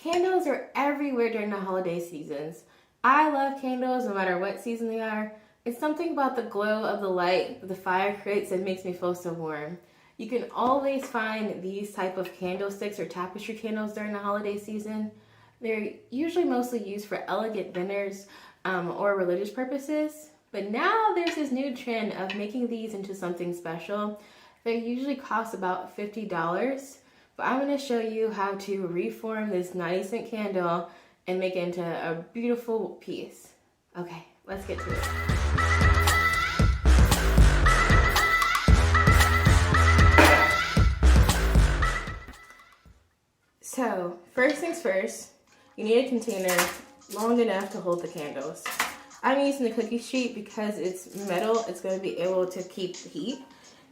Candles are everywhere during the holiday seasons. I love candles no matter what season they are. It's something about the glow of the light that the fire creates that makes me feel so warm. You can always find these type of candlesticks or tapestry candles during the holiday season. They're usually mostly used for elegant dinners or religious purposes. But now there's this new trend of making these into something special. They usually cost about $50. But I'm going to show you how to reform this 90-cent candle and make it into a beautiful piece. Okay, let's get to it. So, first things first, you need a container long enough to hold the candles. I'm using the cookie sheet because it's metal, it's going to be able to keep the heat.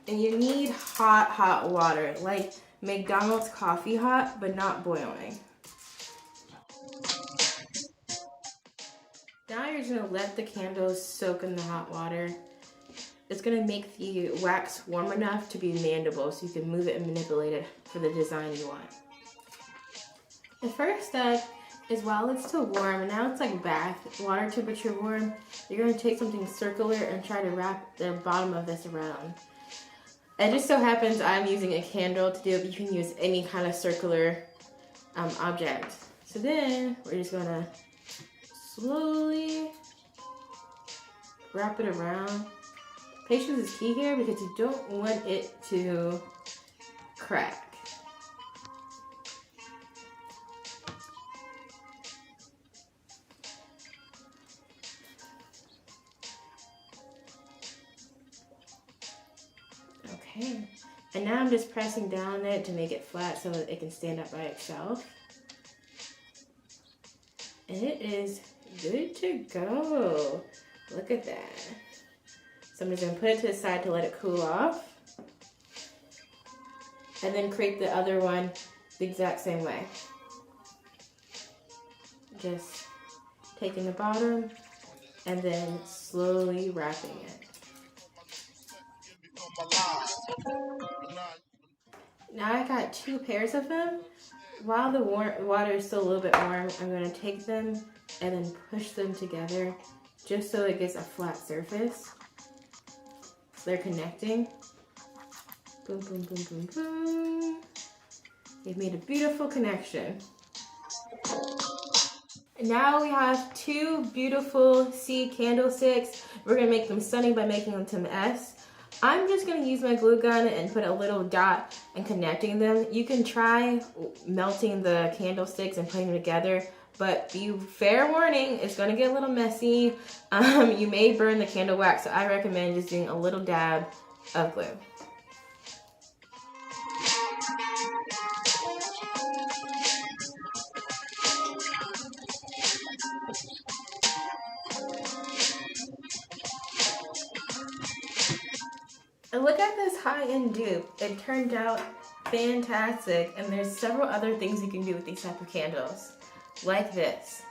And you need hot water, like McDonald's coffee hot, but not boiling. Now you're just going to let the candles soak in the hot water. It's going to make the wax warm enough to be manageable so you can move it and manipulate it for the design you want. The first step is while it's still warm, and now it's like bath, water temperature warm, you're going to take something circular and try to wrap the bottom of this around. It just so happens I'm using a candle to do it, but you can use any kind of circular object. So then we're just going to slowly wrap it around. Patience is key here because you don't want it to crack. Okay, and now I'm just pressing down on it to make it flat so that it can stand up by itself. And it is good to go. Look at that. So I'm just going to put it to the side to let it cool off. And then create the other one the exact same way. Just taking the bottom and then slowly wrapping it. Now I got 2 pairs of them. While the water is still a little bit warm, I'm going to take them and then push them together just so it gets a flat surface. So they're connecting. Boom, boom, boom, boom, boom. They've made a beautiful connection. And now we have 2 beautiful seed candlesticks. We're going to make them stunning by making them to S. I'm just going to use my glue gun and put a little dot and connecting them. You can try melting the candlesticks and putting them together, but fair warning, it's going to get a little messy. You may burn the candle wax, so I recommend just doing a little dab of glue. And look at this high-end dupe. It turned out fantastic, and there's several other things you can do with these type of candles, like this.